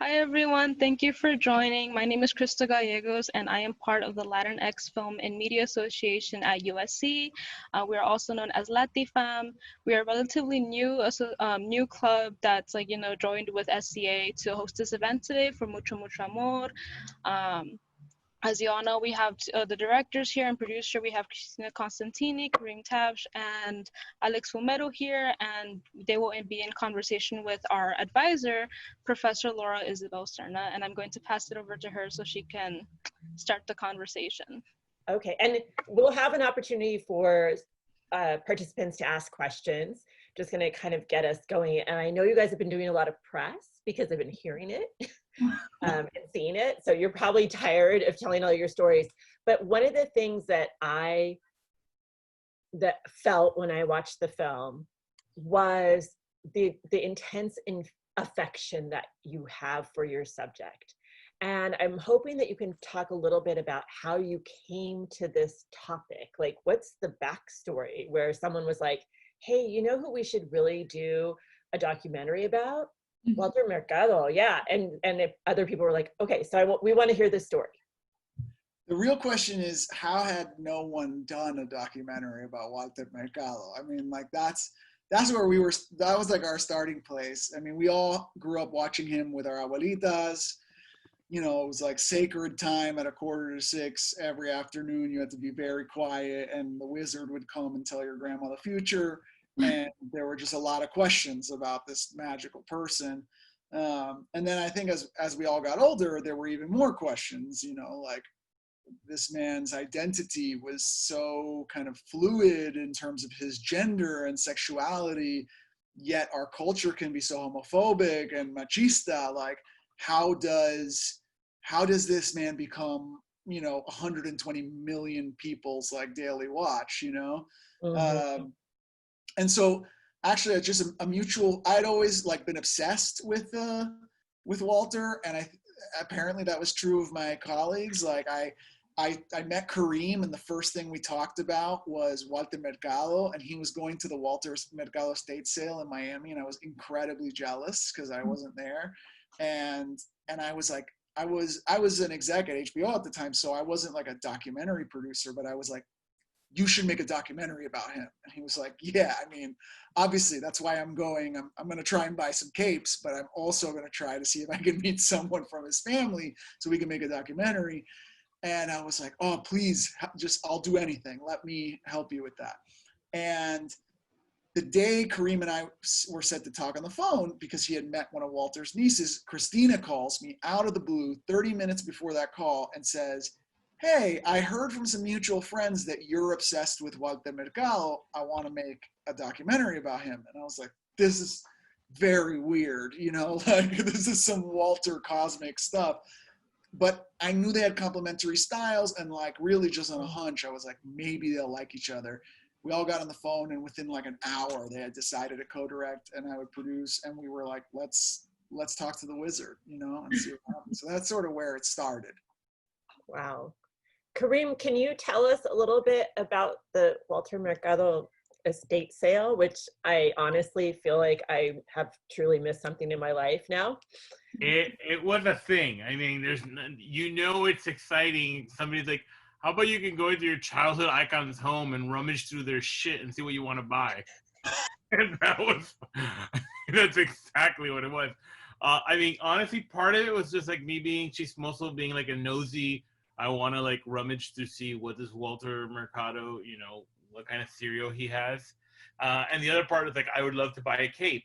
Hi everyone, thank you for joining. My name is Krista Gallegos and I am part of the Latinx Film and Media Association at USC. We are also known as LatiFam. We are a relatively new new club that's joined with SCA to host this event today for Mucho Mucho Amor. As you all know, we have the directors here and producer. We have Cristina Costantini, Kareem Tabsch, and Alex Fumero here, and they will be in conversation with our advisor, Professor Laura Isabel Serna, and I'm going to pass it over to her so she can start the conversation. Okay, and we'll have an opportunity for participants to ask questions. Just going to kind of get us going. And I know you guys have been doing a lot of press because I've been hearing it and seeing it. So you're probably tired of telling all your stories. But one of the things that I felt when I watched the film was the intense affection that you have for your subject. And I'm hoping that you can talk a little bit about how you came to this topic. Like, what's the backstory where someone was like, hey, you know who we should really do a documentary about? Walter Mercado, yeah. And if other people were like, okay, so we want to hear this story. The real question is, how had no one done a documentary about Walter Mercado? I mean, like that's where we were. That was like our starting place. I mean, we all grew up watching him with our abuelitas. You know, it was like sacred time at 5:45 every afternoon. You had to be very quiet, and the wizard would come and tell your grandma the future. And there were just a lot of questions about this magical person. And then I think as we all got older, there were even more questions. You know, like this man's identity was so kind of fluid in terms of his gender and sexuality, yet our culture can be so homophobic and machista. Like, how does this man become, 120 million people's like daily watch, you know? Mm-hmm. And so actually just a mutual, I'd always like been obsessed with Walter. And apparently that was true of my colleagues. Like I met Kareem, and the first thing we talked about was Walter Mercado, and he was going to the Walter Mercado estate sale in Miami, and I was incredibly jealous because I wasn't there. And I was like, I was an exec at HBO at the time, so I wasn't like a documentary producer, but I was like, you should make a documentary about him. And he was like, yeah, I mean, obviously that's why I'm going. I'm going to try and buy some capes, but I'm also going to try to see if I can meet someone from his family so we can make a documentary. And I was like, oh, please, I'll do anything. Let me help you with that. And the day Kareem and I were set to talk on the phone, because he had met one of Walter's nieces, Cristina calls me out of the blue 30 minutes before that call and says, hey, I heard from some mutual friends that you're obsessed with Walter Mercado. I want to make a documentary about him. And I was like, this is very weird, like this is some Walter cosmic stuff. But I knew they had complementary styles, and like really just on a hunch, I was like, maybe they'll like each other. We all got on the phone, and within like an hour, they had decided to co-direct and I would produce. And we were like, let's talk to the wizard, and see what happens. So that's sort of where it started. Wow. Kareem, can you tell us a little bit about the Walter Mercado estate sale, which I honestly feel like I have truly missed something in my life now? It was a thing. I mean, it's exciting. Somebody's like, how about you can go into your childhood icon's home and rummage through their shit and see what you want to buy? And that's exactly what it was. I mean, honestly, part of it was just like me being chismoso, being like a nosy. I want to like rummage to see what this Walter Mercado, what kind of cereal he has. And the other part is like, I would love to buy a cape.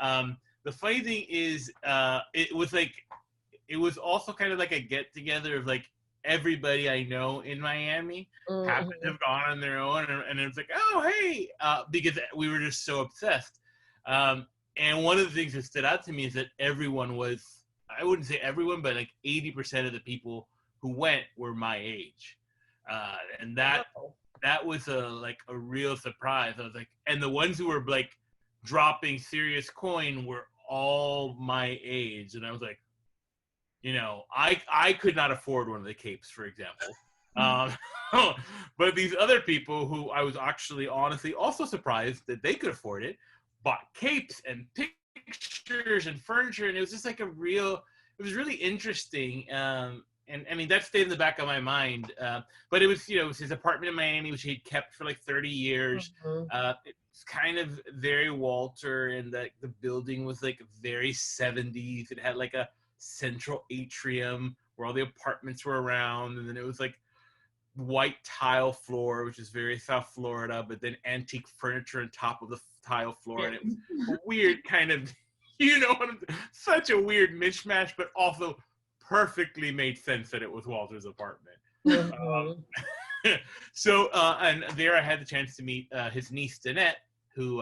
The funny thing is, it was also kind of like a get together of like everybody I know in Miami happened to have gone on their own. And it was like, oh, hey, because we were just so obsessed. And one of the things that stood out to me is that everyone was, I wouldn't say everyone, but like 80% of the people who went were my age. And that was a real surprise. I was like, and the ones who were like dropping serious coin were all my age. And I was like, I could not afford one of the capes, for example. But these other people who I was actually honestly also surprised that they could afford it, bought capes and pictures and furniture. And it was just like was really interesting. And I mean, that stayed in the back of my mind. But it was, it was his apartment in Miami, which he'd kept for like 30 years. It's kind of very Walter, and the building was like very 70s. It had like a central atrium where all the apartments were around, and then it was like white tile floor, which is very South Florida, but then antique furniture on top of the tile floor, and it was a weird kind of, such a weird mishmash, but also perfectly made sense that it was Walter's apartment. So, and there I had the chance to meet his niece Danette, who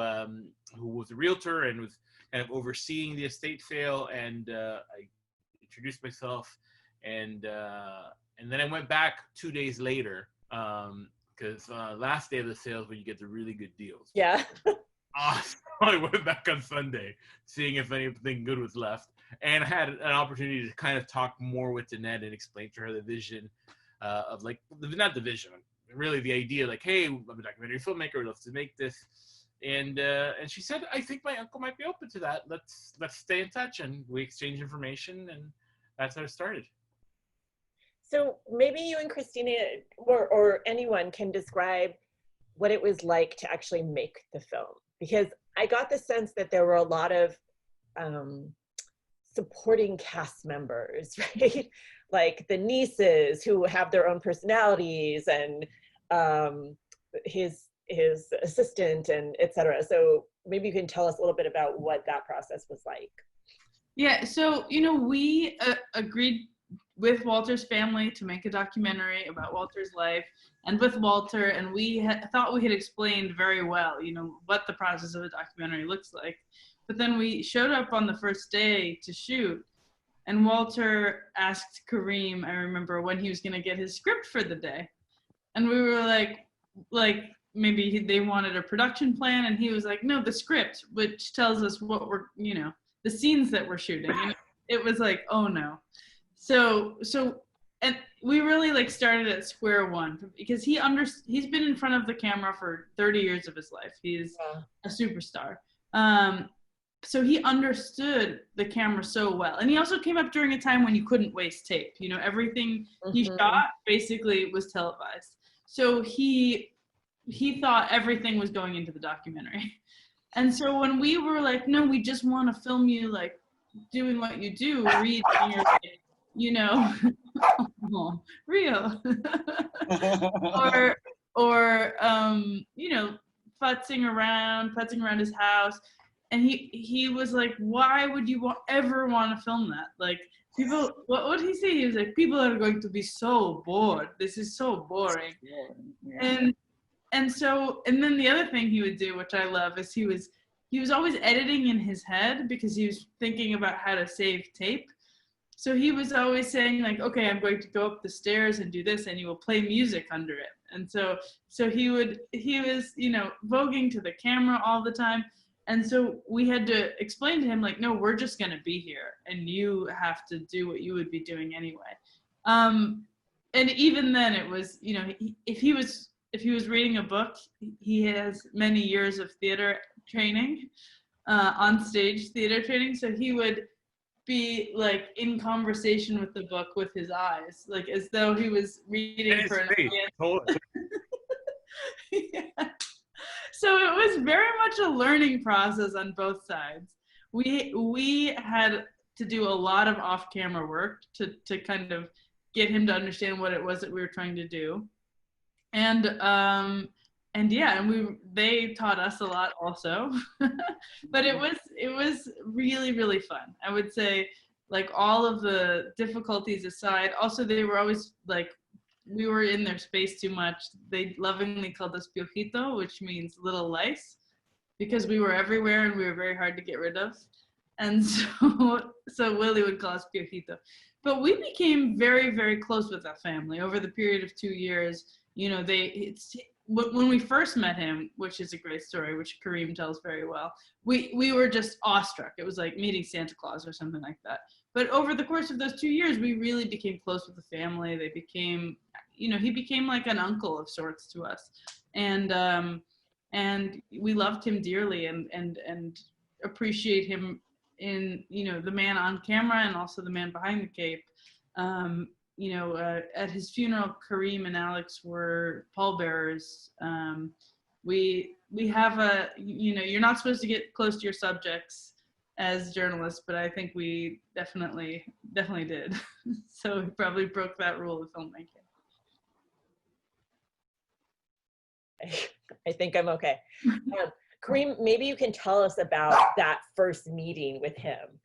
was a realtor and was kind of overseeing the estate sale, and I introduced myself, and then I went back 2 days later, because last day of the sales when you get the really good deals. Yeah. So I went back on Sunday, seeing if anything good was left, and I had an opportunity to kind of talk more with Danette and explain to her the vision of, like, not the vision, really the idea, like, hey, I'm a documentary filmmaker, I'd love to make this. And she said, I think my uncle might be open to that. Let's stay in touch. And we exchanged information, and that's how it started. So maybe you and Cristina or anyone can describe what it was like to actually make the film, because I got the sense that there were a lot of supporting cast members, right? Like the nieces who have their own personalities, and his assistant, and etc. So maybe you can tell us a little bit about what that process was like. Yeah, so we agreed with Walter's family to make a documentary about Walter's life, and with Walter, and we thought we had explained very well, what the process of a documentary looks like. But then we showed up on the first day to shoot, and Walter asked Kareem, I remember, when he was going to get his script for the day. And we were like maybe they wanted a production plan, and he was like, no, the script, which tells us what we're, the scenes that we're shooting. And it was like, oh no. So, and we really started at square one, because he's been in front of the camera for 30 years of his life. He's a superstar. So he understood the camera so well. And he also came up during a time when you couldn't waste tape. Everything he shot basically was televised. So he thought everything was going into the documentary. And so when we were like, no, we just want to film you like doing what you do, read, and you're like, real. or putzing around his house. And he was like, why would you ever want to film that? Like, people, what would he say? He was like, people are going to be so bored. This is so boring. Yeah. And then the other thing he would do, which I love, is he was always editing in his head, because he was thinking about how to save tape. So he was always saying, like, okay, I'm going to go up the stairs and do this, and he will play music under it. And so he was, voguing to the camera all the time. And so we had to explain to him, like, no, we're just going to be here, and you have to do what you would be doing anyway. And even then it was, if he was reading a book, he has many years of theater training, on stage theater training. So he would be like in conversation with the book with his eyes, like as though he was reading for an audience. Yeah. So it was very much a learning process on both sides. We had to do a lot of off-camera work to kind of get him to understand what it was that we were trying to do. And they taught us a lot also. But it was really, really fun. I would say, like, all of the difficulties aside, also they were always like, we were in their space too much. They lovingly called us piojito, which means little lice, because we were everywhere and we were very hard to get rid of. And so Willie would call us piojito. But we became very, very close with that family over the period of 2 years. When we first met him, which is a great story, which Kareem tells very well, we were just awestruck. It was like meeting Santa Claus or something like that. But over the course of those 2 years, we really became close with the family. They became, he became like an uncle of sorts to us. And we loved him dearly and appreciate him in, the man on camera and also the man behind the cape. At his funeral, Kareem and Alex were pallbearers. We have you're not supposed to get close to your subjects as journalists, but I think we definitely did. So we probably broke that rule of filmmaking. I think I'm okay. Kareem, maybe you can tell us about that first meeting with him,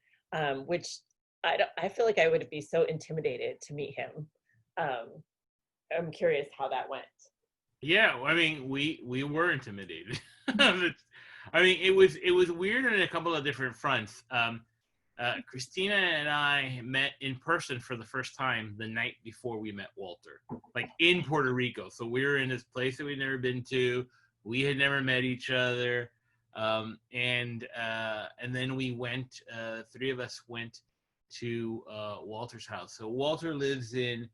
which I feel like I would be so intimidated to meet him. I'm curious how that went. Yeah, I mean, we were intimidated. I mean, it was weird on a couple of different fronts. Cristina and I met in person for the first time the night before we met Walter, like in Puerto Rico. So we were in this place that we'd never been to. We had never met each other, and then we went. Three of us went to Walter's house. So Walter lives in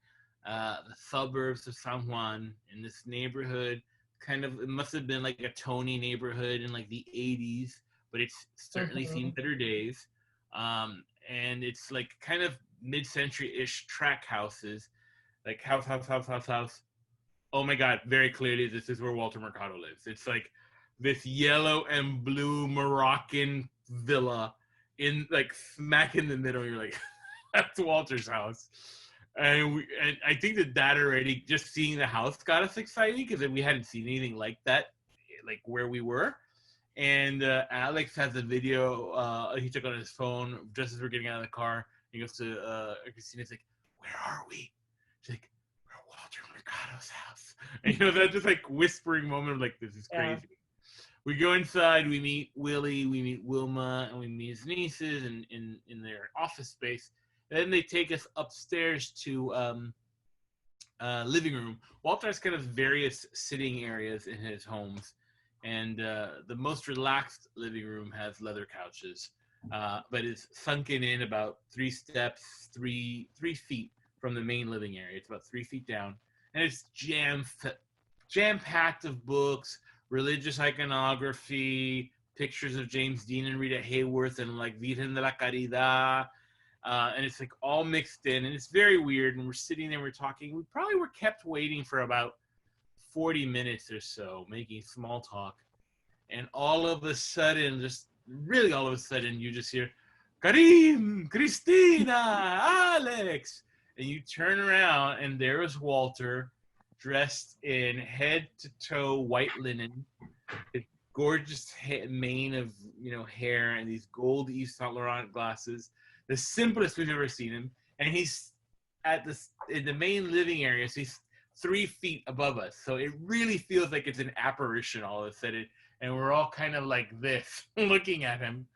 the suburbs of San Juan, in this neighborhood. Kind of, it must have been like a Tony neighborhood in like the 80s, but it's certainly seen better days. And it's like kind of mid-century-ish track houses, like house. Oh my God, very clearly this is where Walter Mercado lives. It's like this yellow and blue Moroccan villa in like smack in the middle. You're like, that's Walter's house. And I think that already, just seeing the house got us excited, because we hadn't seen anything like that, like where we were. And Alex has a video he took on his phone just as we're getting out of the car. He goes to Cristina. He's like, "Where are we?" She's like, "We're at Walter Mercado's house." And that just like whispering moment of like, this is crazy. Yeah. We go inside. We meet Willie. We meet Wilma, and we meet his nieces in their office space. And then they take us upstairs to living room. Walter has kind of various sitting areas in his homes. And the most relaxed living room has leather couches, but it's sunken in about 3 steps, 3 feet from the main living area. It's about 3 feet down, and it's jam-packed of books, religious iconography, pictures of James Dean and Rita Hayworth, and like Virgen de la Caridad, and it's like all mixed in, and it's very weird. And we're sitting there, we're talking. We probably were kept waiting for about 40 minutes or so, making small talk, and all of a sudden, you just hear, "Kareem, Cristina, Alex," and you turn around, and there is Walter, dressed in head-to-toe white linen, a gorgeous mane of hair, and these gold Yves Saint Laurent glasses, the simplest we've ever seen him, and he's in the main living area, so he's 3 feet above us. So it really feels like it's an apparition all of a sudden. And we're all kind of like this, looking at him.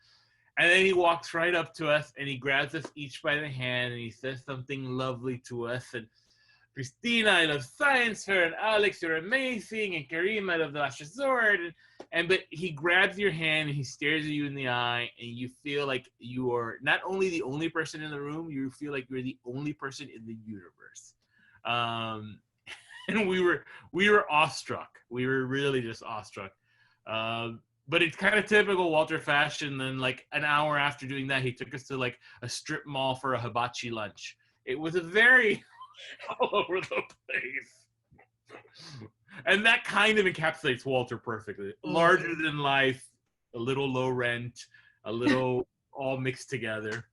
And then he walks right up to us, and he grabs us each by the hand, and he says something lovely to us. And Cristina, I love science fair, and Alex, you're amazing, and Kareem, I love the last resort. But he grabs your hand, and he stares at you in the eye, and you feel like you are not only the only person in the room, you feel like you're the only person in the universe. And we were awestruck. We were really just awestruck. But it's kind of typical Walter fashion. Then like an hour after doing that, he took us to like a strip mall for a hibachi lunch. It was a very all over the place. And that kind of encapsulates Walter perfectly. Larger than life, a little low rent, a little all mixed together.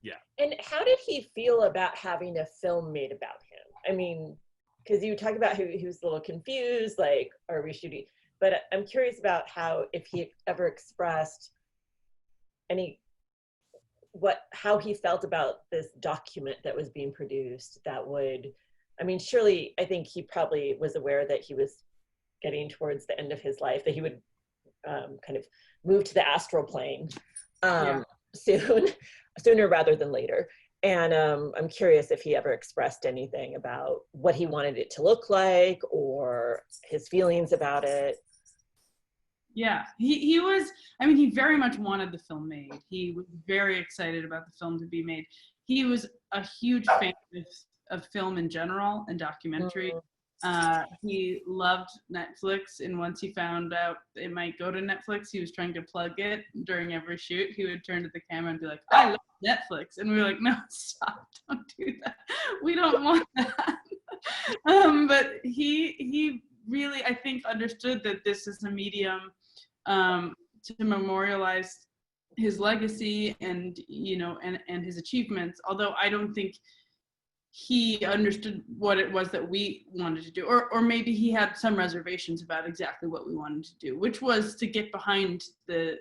Yeah. And how did he feel about having a film made about him? I mean, because you talk about he was a little confused, like, are we shooting? But I'm curious about if he ever expressed how he felt about this document that was being produced that would, I mean, surely I think he probably was aware that he was getting towards the end of his life, that he would kind of move to the astral plane sooner rather than later. And I'm curious if he ever expressed anything about what he wanted it to look like or his feelings about it. Yeah, he was, I mean, he very much wanted the film made. He was very excited about the film to be made. He was a huge fan of film in general and documentary. He loved Netflix, and once he found out it might go to Netflix, he was trying to plug it during every shoot. He would turn to the camera and be like, I love Netflix. And we were like, no, stop, don't do that. We don't want that. But he really, I think, understood that this is a medium to memorialize his legacy and, you know, and his achievements, although I don't think he understood what it was that we wanted to do, or maybe he had some reservations about exactly what we wanted to do, which was to get behind the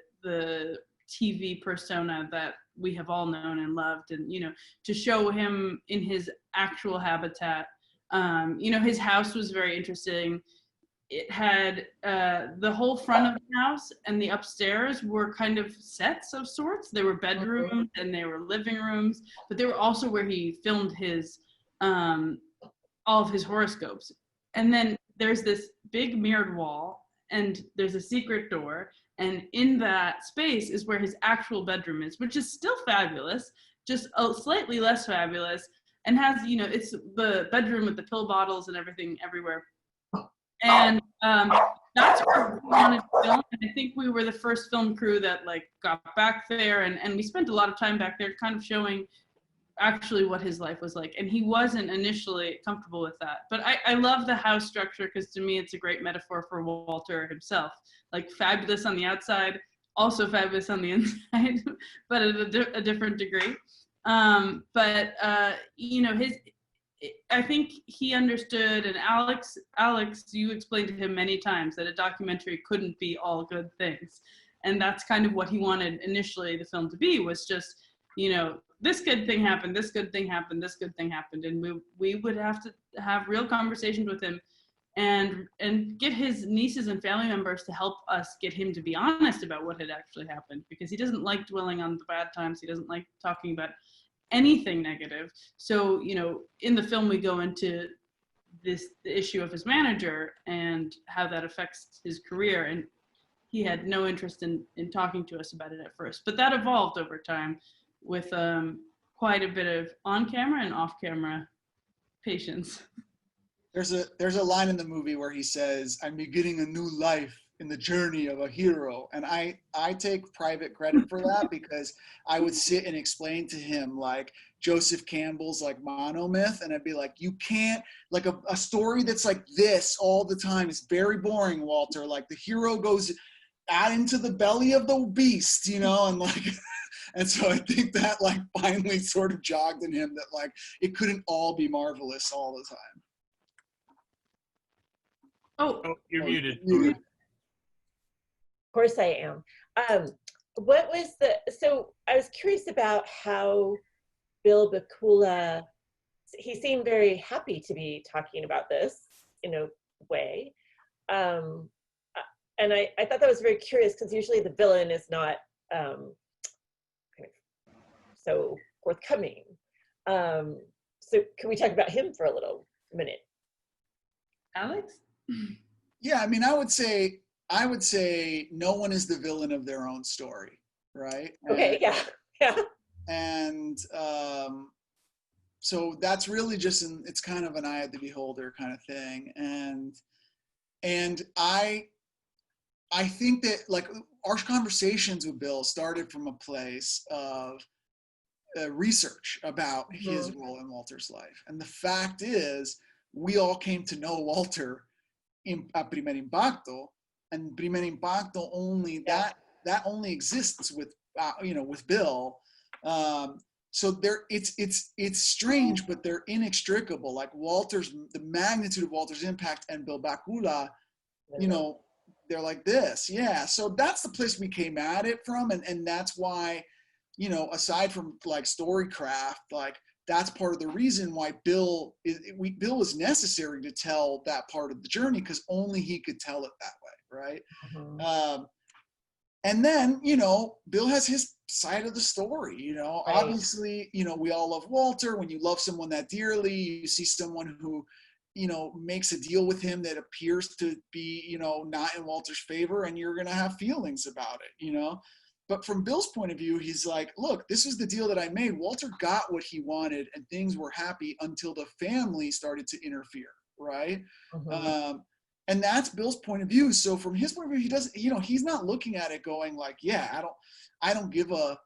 TV persona that we have all known and loved, and, you know, to show him in his actual habitat. You know, his house was very interesting. It had the whole front of the house and the upstairs were kind of sets of sorts. There were bedrooms and there were living rooms, but they were also where he filmed his all of his horoscopes. And then there's this big mirrored wall, and there's a secret door, and in that space is where his actual bedroom is, which is still fabulous, just slightly less fabulous, and has, you know, it's the bedroom with the pill bottles and everything everywhere. And that's where we wanted to film. And I think we were the first film crew that like got back there, and we spent a lot of time back there kind of showing actually what his life was like. And he wasn't initially comfortable with that. But I love the house structure, because to me it's a great metaphor for Walter himself. Like fabulous on the outside, also fabulous on the inside, but at a different degree. You know, I think he understood, and Alex, you explained to him many times that a documentary couldn't be all good things. And that's kind of what he wanted initially the film to be, was just, you know, this good thing happened, this good thing happened, this good thing happened. And we would have to have real conversations with him and get his nieces and family members to help us get him to be honest about what had actually happened, because he doesn't like dwelling on the bad times. He doesn't like talking about anything negative. So, you know, in the film we go into the issue of his manager and how that affects his career, and he had no interest in talking to us about it at first, but that evolved over time with quite a bit of on-camera and off-camera patience. There's a line in the movie where he says, "I'm beginning a new life in the journey of a hero," and I take private credit for that, because I would sit and explain to him like Joseph Campbell's like monomyth, and I'd be like, you can't, like a story that's like this all the time is very boring, Walter. Like the hero goes out into the belly of the beast, you know, and like and so I think that like finally sort of jogged in him that like it couldn't all be marvelous all the time. Oh, You're muted. Of course I am. What was so I was curious about how Bill Bakula, he seemed very happy to be talking about this in a way. And I thought that was very curious, because usually the villain is not so forthcoming. So can we talk about him for a little minute? Alex? Yeah, I mean, I would say no one is the villain of their own story, right? Okay, yeah. And so that's really just it's kind of an eye of the beholder kind of thing. And I think that like our conversations with Bill started from a place of research about his role in Walter's life. And the fact is, we all came to know Walter a Primer Impacto, and Primer Impacto only that only exists with with Bill. So it's strange, but they're inextricable. Like the magnitude of Walter's impact and Bill Bakula, they're like this. Yeah. So that's the place we came at it from. And that's why, aside from like storycraft, like that's part of the reason why Bill was necessary to tell that part of the journey, because only he could tell it that way. Right. Mm-hmm. And then, Bill has his side of the story, right. Obviously, we all love Walter. When you love someone that dearly, you see someone who, makes a deal with him that appears to be, not in Walter's favor, and you're going to have feelings about it, But from Bill's point of view, he's like, look, this is the deal that I made. Walter got what he wanted and things were happy until the family started to interfere, right? Mhm. And that's Bill's point of view. So from his point of view, he doesn't, he's not looking at it going like, yeah, I don't give a,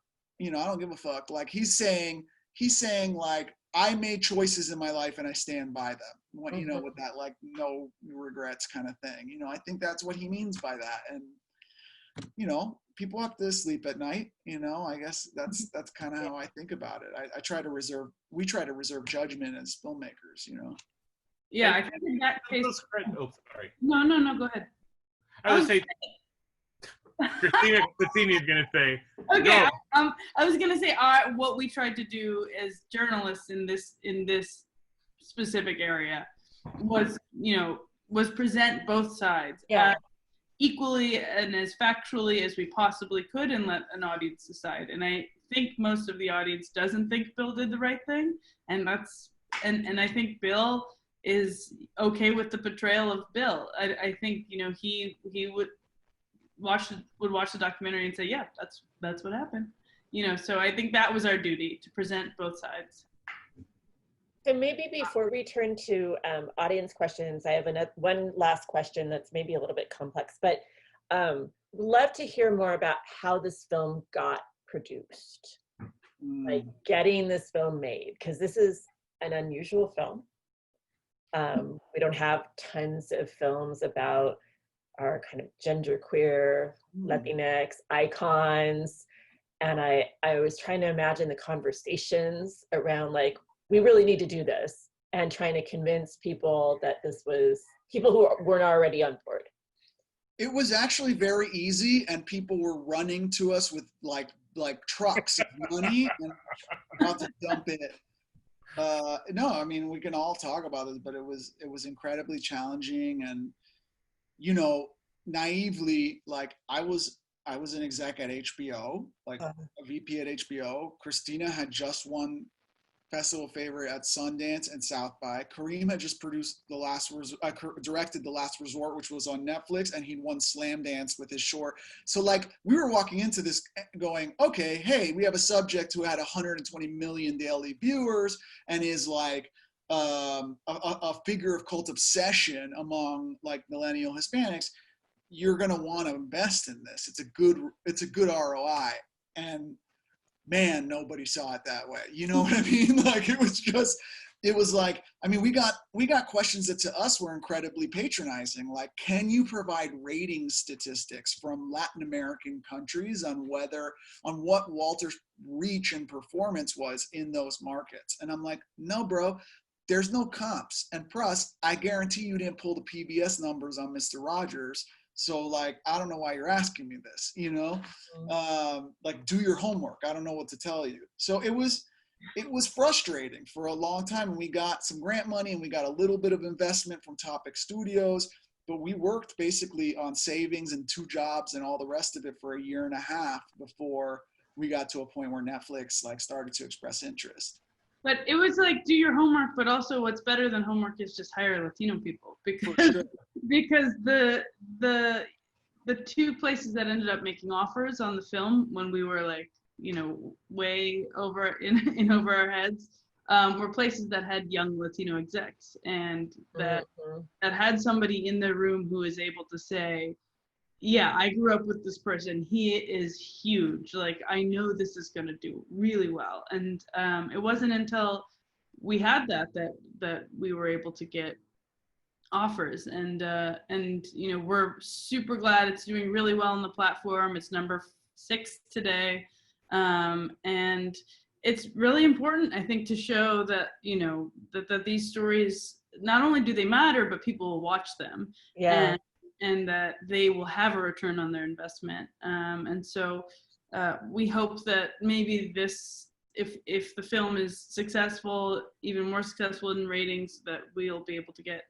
I don't give a fuck. Like he's saying like, I made choices in my life and I stand by them. What, Mhm. with that, like, no regrets kind of thing. I think that's what he means by that. And, people have to sleep at night, I guess that's kind of how I think about it. We try to reserve judgment as filmmakers. Yeah, And I think in that case. oh, sorry. No, go ahead. I would say Cristina is gonna say. Okay, No. I was gonna say what we tried to do as journalists in this specific area was present both sides equally and as factually as we possibly could, and let an audience decide. And I think most of the audience doesn't think Bill did the right thing, and I think Bill is okay with the portrayal of Bill. I think he would watch the documentary and say, yeah, that's what happened. So I think that was our duty, to present both sides. So maybe before we turn to audience questions, I have one last question that's maybe a little bit complex, but love to hear more about how this film got produced, like getting this film made, because this is an unusual film. We don't have tons of films about our kind of genderqueer, Latinx icons. And I was trying to imagine the conversations around, like, we really need to do this, and trying to convince people that this was people who weren't already on board. It was actually very easy, and people were running to us with like trucks of money and about to dump it. No, I mean, we can all talk about this, but it was incredibly challenging. And naively, like I was an exec at HBO, like a VP at HBO. Cristina had just won Festival Favorite at Sundance and South by. Kareem had just produced directed The Last Resort, which was on Netflix, and he'd won Slam Dance with his short. So like we were walking into this going, okay, hey, we have a subject who had 120 million daily viewers and is like a figure of cult obsession among like millennial Hispanics. You're gonna want to invest in this. It's a good ROI. And man, nobody saw it that way. You know what I mean? Like it was like, I mean, we got questions that to us were incredibly patronizing. Like, can you provide rating statistics from Latin American countries on what Walter's reach and performance was in those markets? And I'm like, no, bro, there's no comps. And plus, I guarantee you didn't pull the PBS numbers on Mr. Rogers. So like, I don't know why you're asking me this, like do your homework. I don't know what to tell you. So it was frustrating for a long time. And we got some grant money and we got a little bit of investment from Topic Studios, but we worked basically on savings and 2 jobs and all the rest of it for a year and a half before we got to a point where Netflix like started to express interest. But it was like, do your homework, but also what's better than homework is just hire Latino people, because the 2 places that ended up making offers on the film when we were like, way over in over our heads, were places that had young Latino execs, and that had somebody in the room who is able to say, yeah, I grew up with this person. He is huge. Like, I know this is going to do really well. And it wasn't until we had that we were able to get offers. And we're super glad it's doing really well on the platform. It's number 6 today. And it's really important, I think, to show that, that these stories, not only do they matter, but people will watch them. Yeah. And that they will have a return on their investment. And so we hope that maybe this, if the film is successful, even more successful in ratings, that we'll be able to get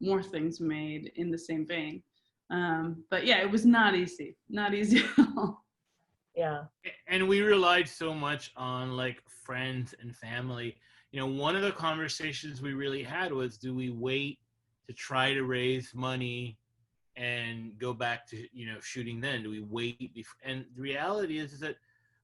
more things made in the same vein. But yeah, it was not easy at all. Yeah. And we relied so much on like friends and family. One of the conversations we really had was, do we wait to try to raise money and go back to shooting then? Do we wait? And the reality is that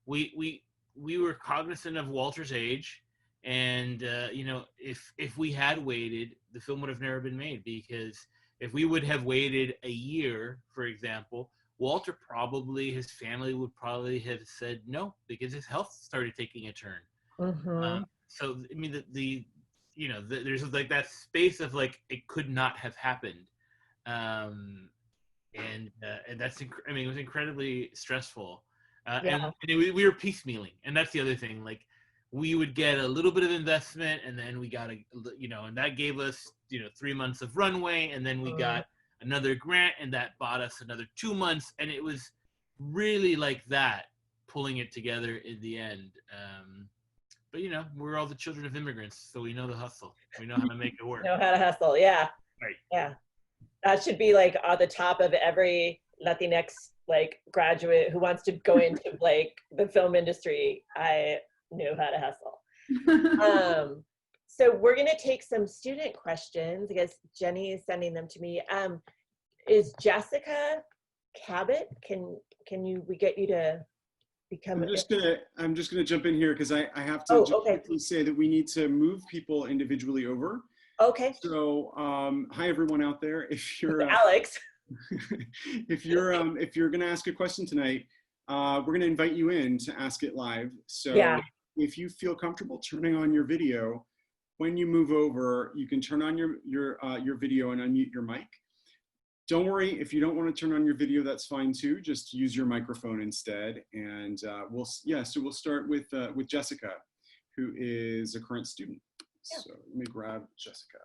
we were cognizant of Walter's age, And you know, if we had waited, the film would have never been made, because if we would have waited a year, for example, Walter probably, his family would probably have said no, because his health started taking a turn. So I mean, the you know, there's like that space of like it could not have happened, and that's I mean, it was incredibly stressful, and we were piecemealing, and that's the other thing. Like, we would get a little bit of investment, and then we got you know, and that gave us, you know, 3 months of runway, and then we got another grant, and that bought us another 2 months, and it was really like that, pulling it together in the end. But you know, we're all the children of immigrants, so we know the hustle. We know how to make it work. Know how to hustle, yeah. Right. Yeah. That should be like on the top of every Latinx like graduate who wants to go into like the film industry. I knew how to hustle. So we're gonna take some student questions. I guess Jenny is sending them to me. Is Jessica Cabot? Can we get you to become? I'm just gonna jump in here because I have to quickly say that we need to move people individually over. Okay. So hi everyone out there. If you're Alex, if you're gonna ask a question tonight, we're gonna invite you in to ask it live. So if you feel comfortable turning on your video, when you move over, you can turn on your video and unmute your mic. Don't worry, if you don't want to turn on your video, that's fine too. Just use your microphone instead. And so we'll start with Jessica, who is a current student. Yeah. So let me grab Jessica.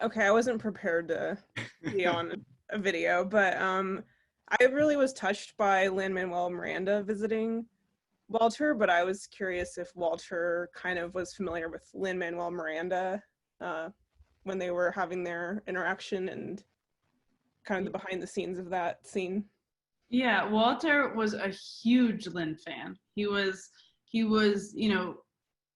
Okay, I wasn't prepared to be on a video, but I really was touched by Lin-Manuel Miranda visiting Walter, but I was curious if Walter kind of was familiar with Lin-Manuel Miranda when they were having their interaction and kind of the behind the scenes of that scene. Yeah, Walter was a huge Lin fan. He was, you know,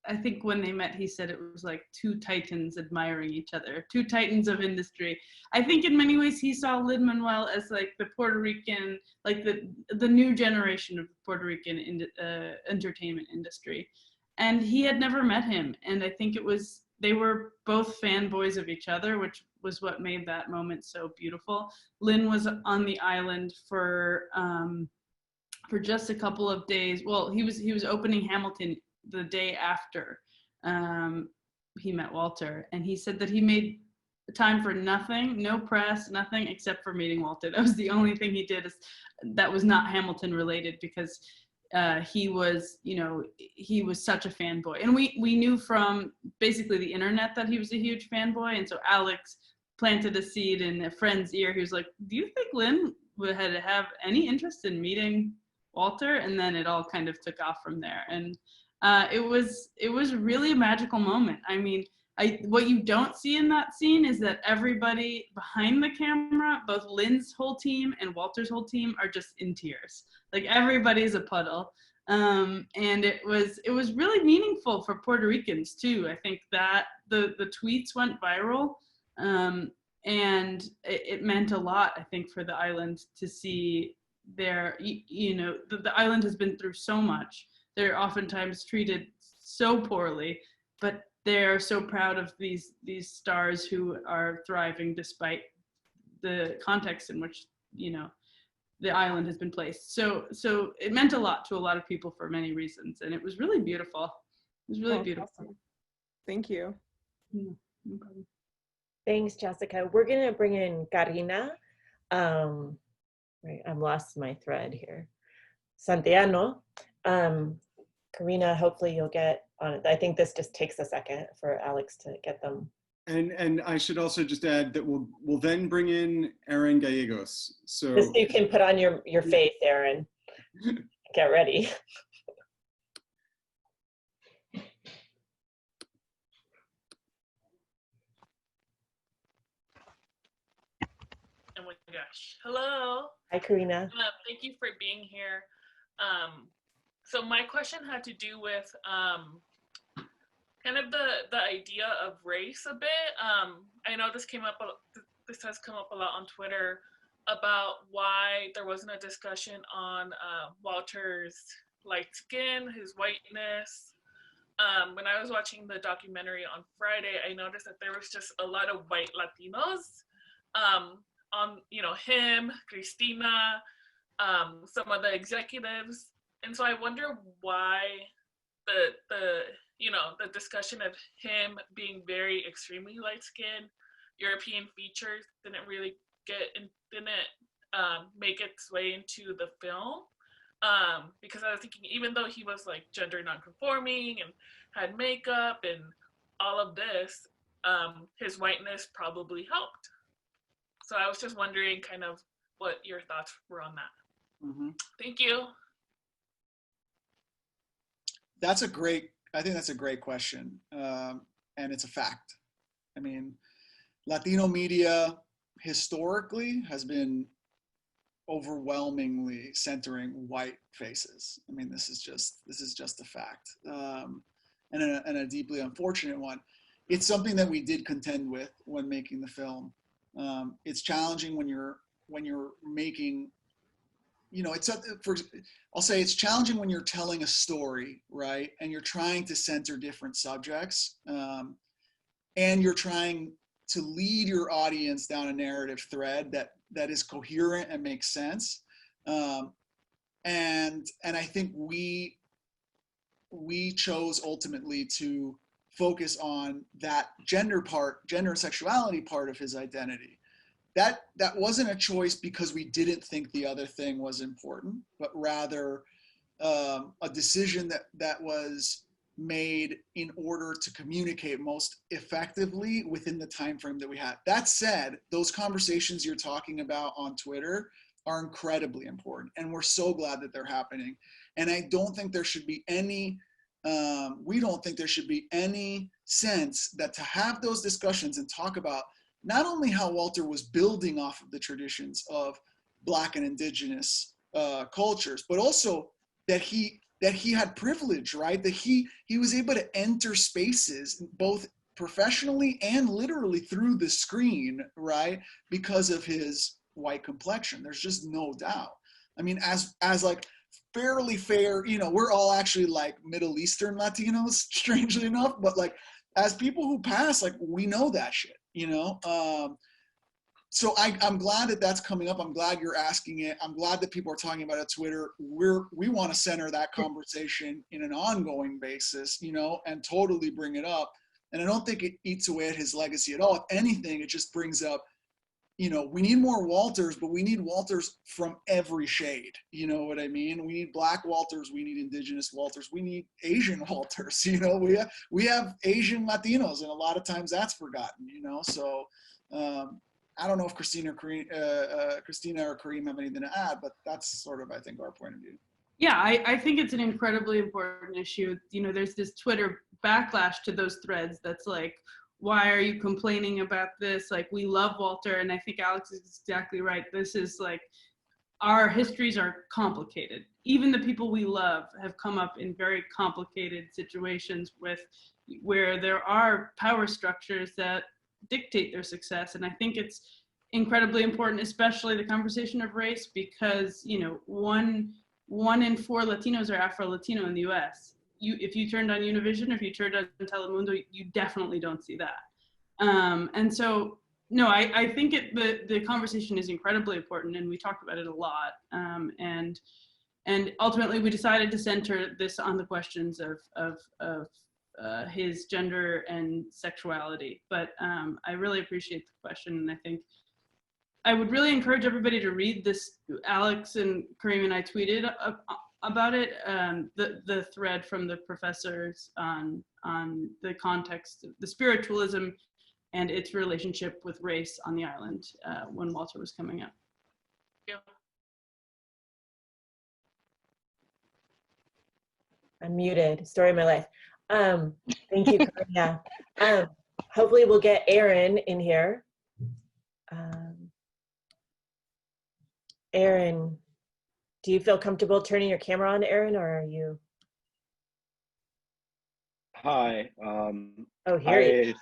I think when they met, he said it was like two titans admiring each other, two titans of industry. I think in many ways he saw Lin-Manuel as like the Puerto Rican, like the new generation of the Puerto Rican entertainment industry. And he had never met him. And I think they were both fanboys of each other, which was what made that moment so beautiful. Lin was on the island for just a couple of days. Well, he was opening Hamilton the day after he met Walter, and he said that he made time for nothing, no press, nothing except for meeting Walter. That was the only thing he did that was not Hamilton related, because he was such a fanboy, and we knew from basically the internet that he was a huge fanboy. And so Alex planted a seed in a friend's ear. He was like, do you think Lin would have any interest in meeting Walter? And then it all kind of took off from there. And it was really a magical moment. I mean, what you don't see in that scene is that everybody behind the camera, both Lin's whole team and Walter's whole team, are just in tears. Like, everybody's a puddle. And it was really meaningful for Puerto Ricans too. I think that the tweets went viral, and it meant a lot, I think, for the island to see the island has been through so much. They're oftentimes treated so poorly, but they're so proud of these stars who are thriving despite the context in which, you know, the island has been placed. So it meant a lot to a lot of people for many reasons, and it was really beautiful. It was really beautiful. Awesome. Thank you. No problem. Thanks, Jessica. We're gonna bring in Karina. Right, I'm lost in my thread here. Santiano. Karina, hopefully you'll get on it. I think this just takes a second for Alex to get them. And I should also just add that we'll then bring in Aaron Gallegos. So just so you can put on your face, Aaron. Get ready. Oh my gosh. Hello. Hi, Karina. Thank you for being here. So my question had to do with kind of the idea of race a bit. I know this came up this has come up a lot on Twitter about why there wasn't a discussion on Walter's light skin, his whiteness. When I was watching the documentary on Friday, I noticed that there was just a lot of white Latinos on, you know, him, Cristina, some of the executives. And so I wonder why the you know, the discussion of him being very extremely light skinned, European features didn't really didn't make its way into the film. Because I was thinking, even though he was like gender nonconforming and had makeup and all of this, his whiteness probably helped. So I was just wondering kind of what your thoughts were on that. Mm-hmm. Thank you. I think that's a great question. And it's a fact. I mean, Latino media historically has been overwhelmingly centering white faces. I mean, this is just a fact, and a deeply unfortunate one. It's something that we did contend with when making the film. It's challenging when you're making, you know, I'll say it's challenging when you're telling a story, right? And you're trying to center different subjects, and you're trying to lead your audience down a narrative thread that is coherent and makes sense. And I think we chose ultimately to focus on that gender and sexuality part of his identity. That wasn't a choice because we didn't think the other thing was important, but rather a decision that was made in order to communicate most effectively within the time frame that we had. That said, those conversations you're talking about on Twitter are incredibly important, and we're so glad that they're happening. And I don't think there should be any we don't think there should be any sense that to have those discussions and talk about not only how Walter was building off of the traditions of Black and Indigenous cultures, but also that he had privilege, right? That he was able to enter spaces both professionally and literally through the screen, right? Because of his white complexion. There's just no doubt. I mean, as like fairly fair, you know, we're all actually like Middle Eastern Latinos, strangely enough, but like as people who pass, like we know that shit, you know? So I'm glad that that's coming up. I'm glad you're asking it. I'm glad that people are talking about it on Twitter. We want to center that conversation in an ongoing basis, you know, and totally bring it up. And I don't think it eats away at his legacy at all. If anything, it just brings up, you know, we need more Walters, but we need Walters from every shade. You know what I mean? We need Black Walters. We need Indigenous Walters. We need Asian Walters. You know, we have Asian Latinos, and a lot of times that's forgotten. You know, so I don't know if Cristina or Kareem have anything to add, but that's sort of, I think, our point of view. Yeah, I think it's an incredibly important issue. You know, there's this Twitter backlash to those threads that's like, why are you complaining about this? Like, we love Walter, and I think Alex is exactly right. This is like, our histories are complicated. Even the people we love have come up in very complicated situations where there are power structures that dictate their success. And I think it's incredibly important, especially the conversation of race, because, you know, one in 4 Latinos are Afro-Latino in the US. If you turned on Univision, if you turned on Telemundo, you definitely don't see that. And so, no, I think the conversation is incredibly important, and we talked about it a lot. And ultimately, we decided to center this on the questions of his gender and sexuality. But I really appreciate the question, and I think I would really encourage everybody to read this. Alex and Kareem and I tweeted about it, the thread from the professors on the context, the spiritualism and its relationship with race on the island when Walter was coming up. Yeah. I'm muted. Story of my life. Thank you, Karina. Hopefully we'll get Aaron in here. Aaron, do you feel comfortable turning your camera on, Aaron, or are you Hi. Oh, here you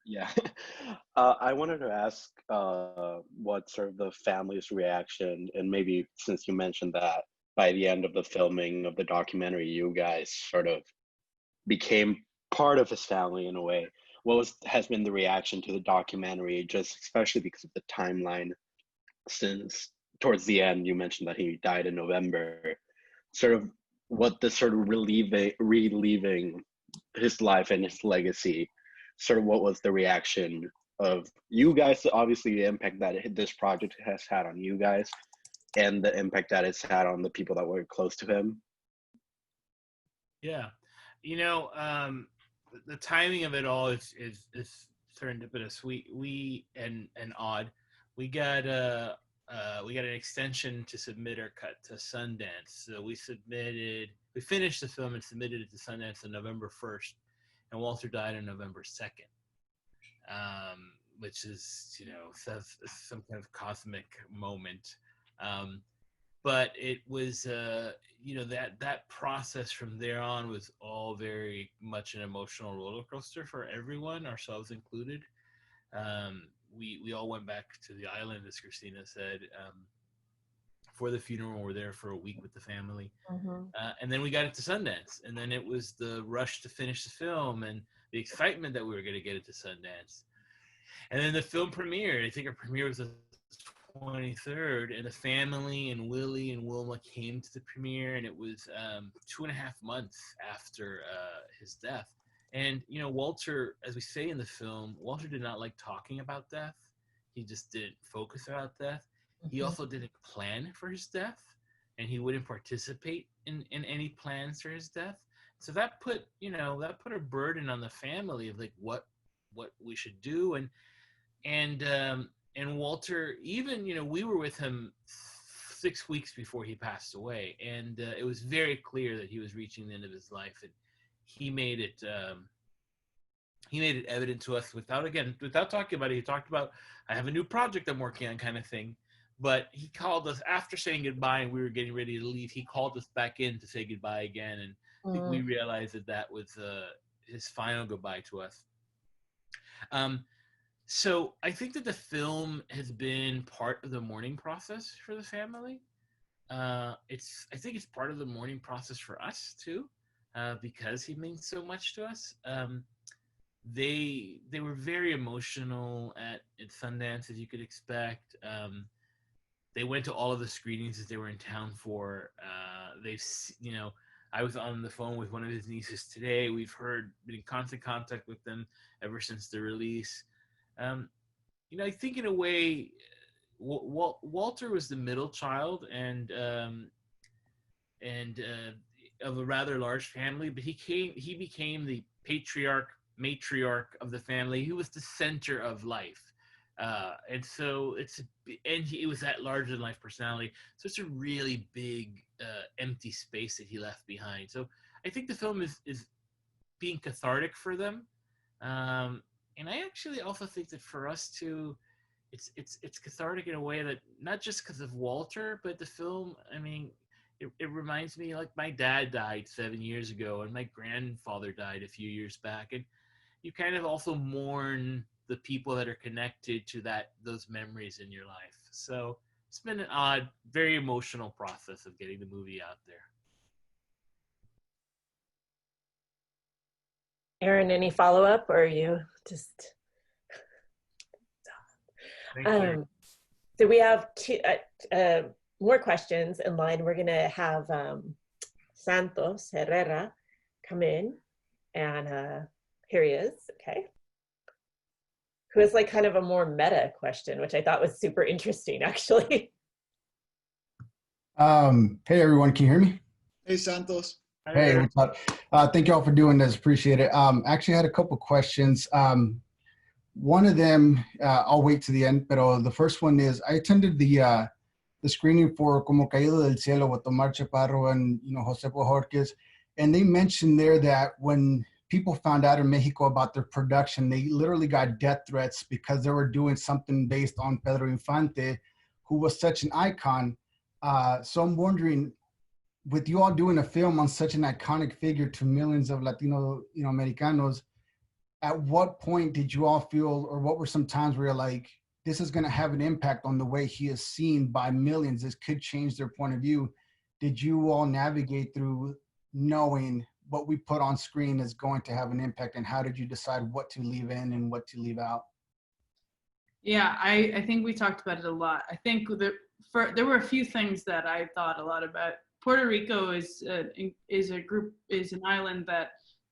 Yeah. I wanted to ask what sort of the family's reaction, and maybe since you mentioned that by the end of the filming of the documentary, you guys sort of became part of his family in a way. Has been the reaction to the documentary, just especially because of the timeline, since towards the end you mentioned that he died in November, sort of what the sort of reliving his life and his legacy, sort of what was the reaction of you guys, obviously the impact that this project has had on you guys and the impact that it's had on the people that were close to him. Yeah, you know, the timing of it all is serendipitous. We and odd. We got we got an extension to submit our cut to Sundance. So we finished the film and submitted it to Sundance on November 1st, and Walter died on November 2nd, which is, you know, some kind of cosmic moment. But it was, you know, that process from there on was all very much an emotional roller coaster for everyone, ourselves included. We all went back to the island, as Cristina said, for the funeral. We're there for a week with the family. And then we got it to Sundance. And then it was the rush to finish the film and the excitement that we were going to get it to Sundance. And then the film premiered. I think our premiere was the 23rd, and the family and Willie and Wilma came to the premiere, and it was 2.5 months after his death. And, you know, Walter, as we say in the film, Walter did not like talking about death. He just didn't focus about death. He also didn't plan for his death, and he wouldn't participate in any plans for his death. So that put a burden on the family of like what we should do. And Walter, even, you know, we were with him 6 weeks before he passed away, and it was very clear that he was reaching the end of his life, and he made it evident to us without talking about it. He talked about, I have a new project I'm working on, kind of thing. But he called us after saying goodbye, and we were getting ready to leave. He called us back in to say goodbye again, and I think we realized that was his final goodbye to us. So I think that the film has been part of the mourning process for the family. I think it's part of the mourning process for us too, because he means so much to us. They were very emotional at Sundance, as you could expect. They went to all of the screenings that they were in town for. I was on the phone with one of his nieces today. We've been in constant contact with them ever since the release. You know, I think in a way, Walter was the middle child and of a rather large family, but he became the matriarch of the family. He was the center of life. And so he was that larger than life personality. So it's a really big, empty space that he left behind. So I think the film is being cathartic for them. And I actually also think that for us too, it's cathartic in a way that not just because of Walter, but the film, I mean, it reminds me, like, my dad died 7 years ago and my grandfather died a few years back. And you kind of also mourn the people that are connected to those memories in your life. So it's been an odd, very emotional process of getting the movie out there. Aaron, any follow-up, or are you just... So we have two more questions in line. We're gonna have Santos Herrera come in, and here he is, okay. Who is like kind of a more meta question, which I thought was super interesting, actually. Hey everyone, can you hear me? Hey Santos. Hey, what's up? Thank you all for doing this, appreciate it. Actually, I had a couple questions. One of them, I'll wait to the end, but the first one is, I attended the screening for Como Caído del Cielo with Omar Chaparro and, you know, Jose Bojorquez, and they mentioned there that when people found out in Mexico about their production, they literally got death threats because they were doing something based on Pedro Infante, who was such an icon. So I'm wondering, with you all doing a film on such an iconic figure to millions of Latino, Americanos, at what point did you all feel, or what were some times where you're like, this is going to have an impact on the way he is seen by millions? This could change their point of view. Did you all navigate through knowing what we put on screen is going to have an impact, and how did you decide what to leave in and what to leave out? Yeah, I think we talked about it a lot. I think there were a few things that I thought a lot about. Puerto Rico is an island that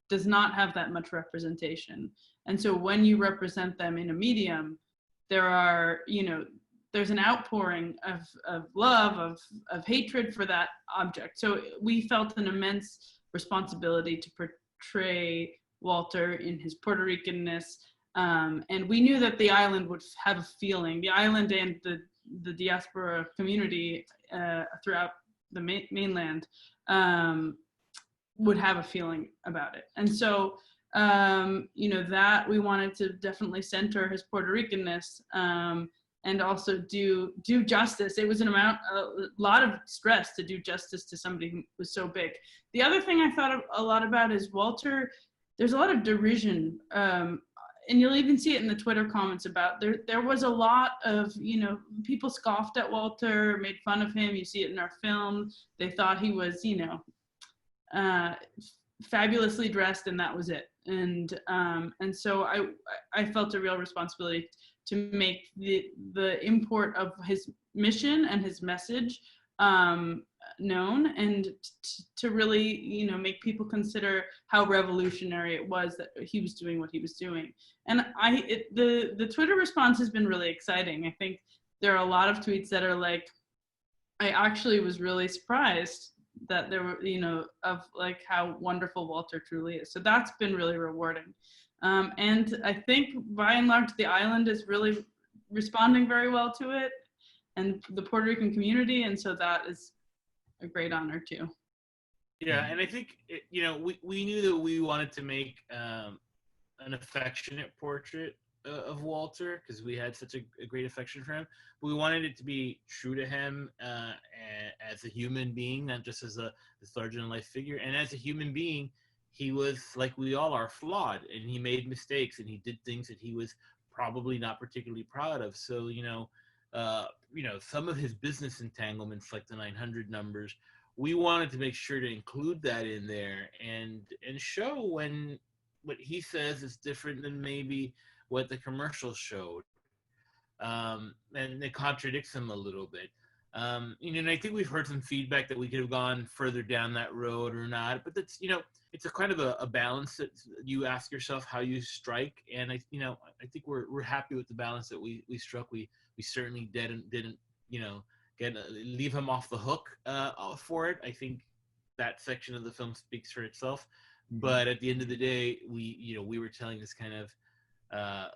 does not have that much representation. And so when you represent them in a medium, there's an outpouring of love, of hatred for that object. So we felt an immense responsibility to portray Walter in his Puerto Ricanness. And we knew that the island would have a feeling, the island and the diaspora community throughout the mainland would have a feeling about it. And so, that we wanted to definitely center his Puerto Ricanness and also do justice. It was a lot of stress to do justice to somebody who was so big. The other thing I thought a lot about is Walter, there's a lot of derision, and you'll even see it in the Twitter comments about there was a lot of, people scoffed at Walter, made fun of him. You see it in our film. They thought he was, fabulously dressed, and that was it. And so I felt a real responsibility to make the import of his mission and his message known, and to really, make people consider how revolutionary it was that he was doing what he was doing. And the Twitter response has been really exciting. I think there are a lot of tweets that are like, I actually was really surprised that there were, of like how wonderful Walter truly is. So that's been really rewarding. And I think by and large, the island is really responding very well to it, and the Puerto Rican community. And so that is a great honor too. Yeah, and I think, we knew that we wanted to make an affectionate portrait of Walter, because we had such a great affection for him. But we wanted it to be true to him as a human being, not just as this larger-than-life figure. And as a human being, he was, like we all are, flawed, and he made mistakes, and he did things that he was probably not particularly proud of. So, some of his business entanglements, like the 900 numbers, we wanted to make sure to include that in there and show when what he says is different than maybe what the commercials showed. And it contradicts him a little bit. And I think we've heard some feedback that we could have gone further down that road or not, but that's, it's a kind of a balance that you ask yourself how you strike. And I think we're happy with the balance that we struck. We certainly didn't leave him off the hook for it. I think that section of the film speaks for itself. But at the end of the day, we were telling this kind of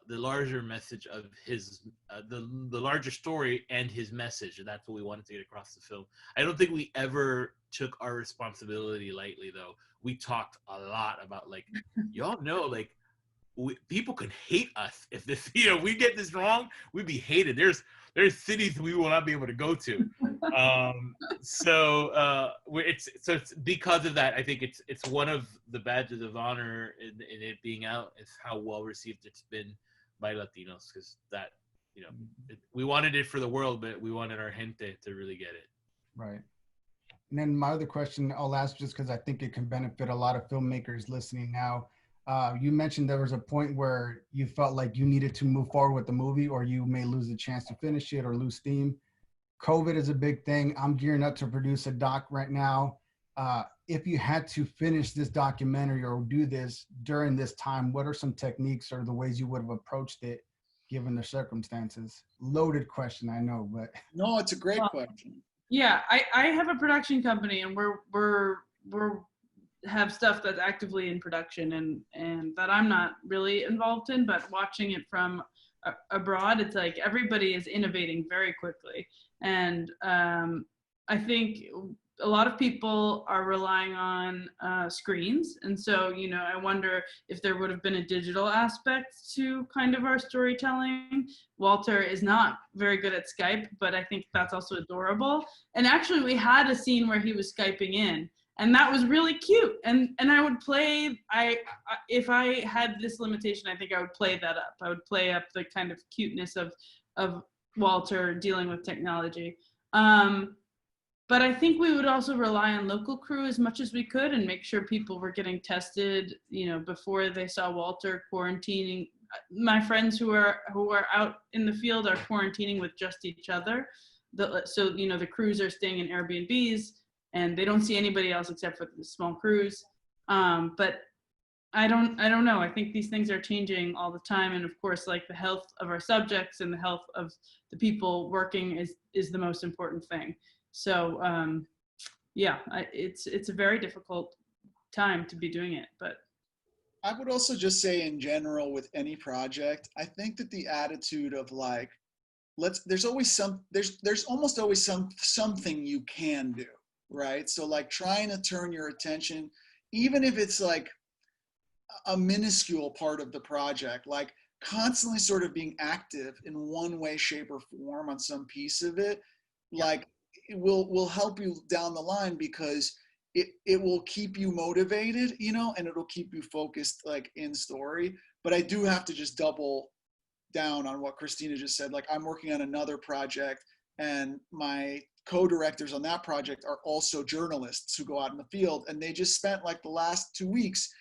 the larger message of his, the larger story and his message, and that's what we wanted to get across the film. I don't think we ever took our responsibility lightly, though. We talked a lot about, like, y'all know, like, people can hate us if this, we get this wrong, we'd be hated. There's cities we will not be able to go to. So it's because of that. I think it's one of the badges of honor in it being out, is how well received it's been by Latinos, because that, we wanted it for the world, but we wanted our gente to really get it. Right. And then my other question I'll ask, just because I think it can benefit a lot of filmmakers listening now. You mentioned there was a point where you felt like you needed to move forward with the movie, or you may lose the chance to finish it or lose steam. COVID is a big thing. I'm gearing up to produce a doc right now. If you had to finish this documentary or do this during this time, what are some techniques or the ways you would have approached it given the circumstances? Loaded question, I know, but. No, it's a great question. Yeah, I have a production company, and we're have stuff that's actively in production and that I'm not really involved in, but watching it from abroad, it's like everybody is innovating very quickly. And I think a lot of people are relying on screens. And so, you know, I wonder if there would have been a digital aspect to kind of our storytelling. Walter is not very good at Skype, but I think that's also adorable. And actually we had a scene where he was Skyping in, and that was really cute. And I would play, if I had this limitation, I think I would play that up. I would play up the kind of cuteness of Walter dealing with technology. But I think we would also rely on local crew as much as we could and make sure people were getting tested, you know, before they saw Walter quarantining. My friends who are out in the field are quarantining with just each other. So, you know, the crews are staying in Airbnbs and they don't see anybody else except for the small crews. But I don't know. I think these things are changing all the time. And of course, like the health of our subjects and the health of the people working is the most important thing. So yeah, it's a very difficult time to be doing it, but. I would also just say in general with any project, I think that the attitude of like, there's almost always something you can do, right? So like trying to turn your attention, even if it's like a minuscule part of the project, like constantly sort of being active in one way, shape, or form on some piece of it, like it will help you down the line because it will keep you motivated, you know, and it'll keep you focused like in story. But I do have to just double down on what Cristina just said. Like I'm working on another project and my co-directors on that project are also journalists who go out in the field, and they just spent like the last 2 weeks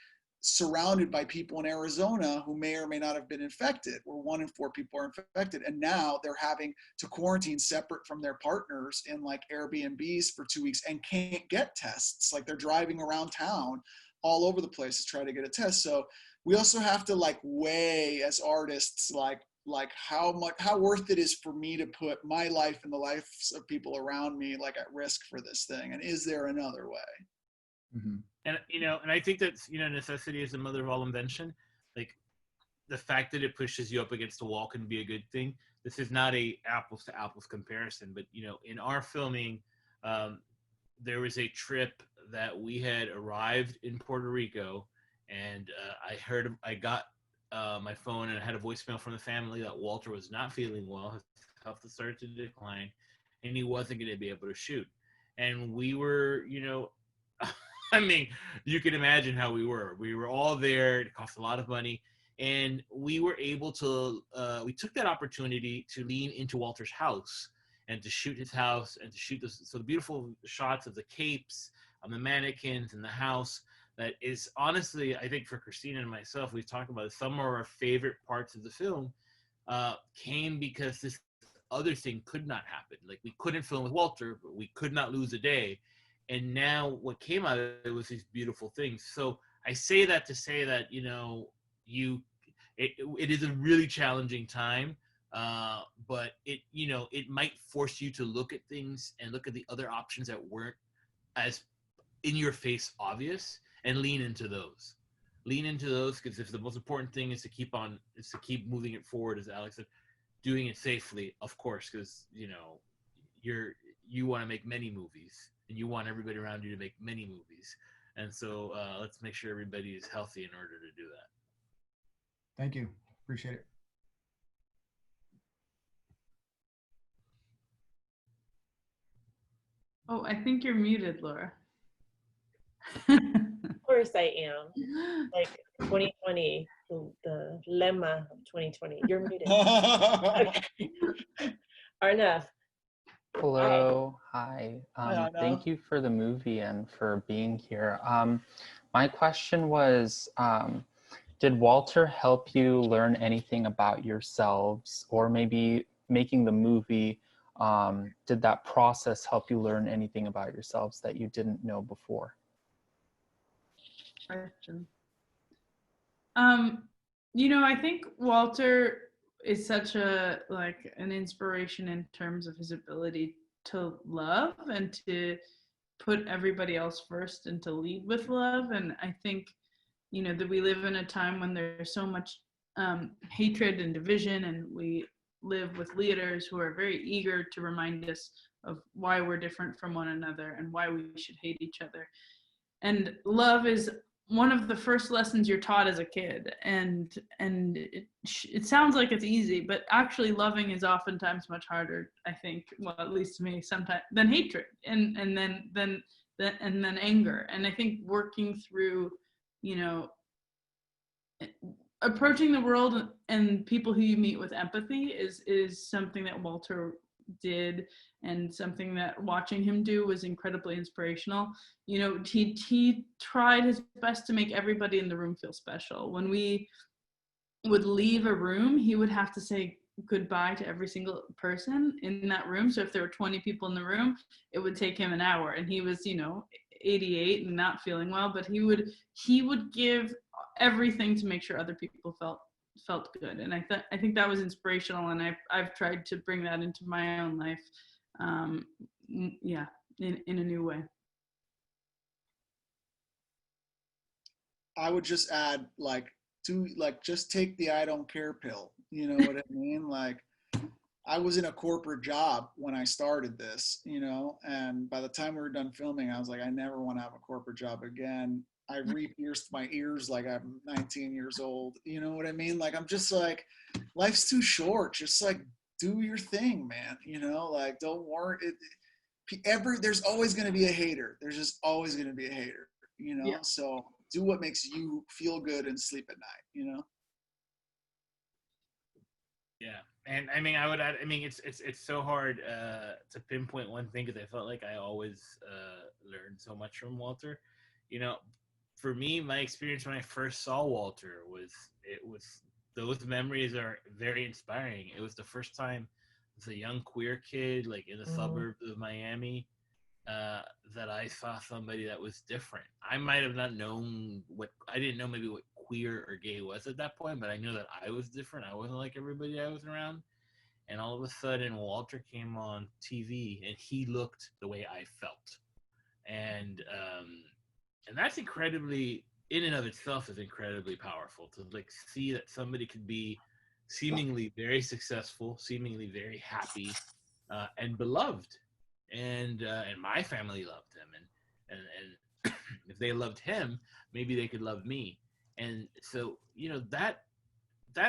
surrounded by people in Arizona who may or may not have been infected, where 1 in 4 people are infected. And now they're having to quarantine separate from their partners in like Airbnbs for 2 weeks and can't get tests. Like they're driving around town all over the place to try to get a test. So we also have to like weigh as artists, like how worth it is for me to put my life and the lives of people around me like at risk for this thing. And is there another way? Mm-hmm. And you know, and I think that, you know, necessity is the mother of all invention. Like the fact that it pushes you up against the wall can be a good thing. This is not a apples to apples comparison, but you know, in our filming, there was a trip that we had arrived in Puerto Rico, and I got my phone and I had a voicemail from the family that Walter was not feeling well, his health had started to decline, and he wasn't going to be able to shoot. And we were, you know, I mean, you can imagine how we were. We were all there. It cost a lot of money. And we were able to, we took that opportunity to lean into Walter's house and to shoot his house and to shoot the beautiful shots of the capes, the mannequins and the house. That is honestly, I think for Cristina and myself, we've talked about it, some of our favorite parts of the film came because this other thing could not happen. Like we couldn't film with Walter, but we could not lose a day. And now what came out of it was these beautiful things. So I say that to say that, you know, it is a really challenging time, but it, you know, it might force you to look at things and look at the other options that weren't as in your face obvious and lean into those. Lean into those, because if the most important thing is to keep moving it forward, as Alex said, doing it safely, of course, because, you know, you want to make many movies. And you want everybody around you to make many movies. And so let's make sure everybody is healthy in order to do that. Thank you. Appreciate it. Oh, I think you're muted, Laura. Of course I am. Like 2020, the lemma of 2020. You're muted. Arnav. Hello, hi. Thank you for the movie and for being here. My question was, did Walter help you learn anything about yourselves, or maybe making the movie, did that process help you learn anything about yourselves that you didn't know before? Question. You know, I think Walter is such an inspiration in terms of his ability to love and to put everybody else first and to lead with love. And I think, you know, that we live in a time when there's so much hatred and division, and we live with leaders who are very eager to remind us why we're different from one another and why we should hate each other. And love is one of the first lessons you're taught as a kid, and it sounds like it's easy, but actually loving is oftentimes much harder, I think, well, at least to me sometimes, than hatred and then anger. And I think working through, you know, approaching the world and people who you meet with empathy is something that Walter did, and something that watching him do was incredibly inspirational. You know, he tried his best to make everybody in the room feel special. When we would leave a room, he would have to say goodbye to every single person in that room. So if there were 20 people in the room, it would take him an hour, and he was, you know, 88 and not feeling well, but he would give everything to make sure other people felt good. And I think that was inspirational, and I've tried to bring that into my own life, in a new way. I would just add, just take the I don't care pill. You know what I mean? Like, I was in a corporate job when I started this, you know, and by the time we were done filming, I was like, I never want to have a corporate job again. I re-pierced my ears like I'm 19 years old. You know what I mean? Like, I'm just like, life's too short. Just like, do your thing, man. You know, like, don't worry. There's always going to be a hater. There's just always going to be a hater, you know? Yeah. So do what makes you feel good and sleep at night, you know? Yeah. And I mean, I would add, I mean, it's so hard to pinpoint one thing, because I felt like I always learned so much from Walter. You know, for me, my experience when I first saw Walter was those memories are very inspiring. It was the first time as a young queer kid, like in the suburbs of Miami, that I saw somebody that was different. I might have not known I didn't know maybe what queer or gay was at that point, but I knew that I was different. I wasn't like everybody I was around. And all of a sudden, Walter came on TV, and he looked the way I felt. And that's incredibly, in and of itself, is incredibly powerful to like see that somebody could be seemingly very successful, seemingly very happy, and beloved. And my family loved him, and if they loved him, maybe they could love me. And so, you know, that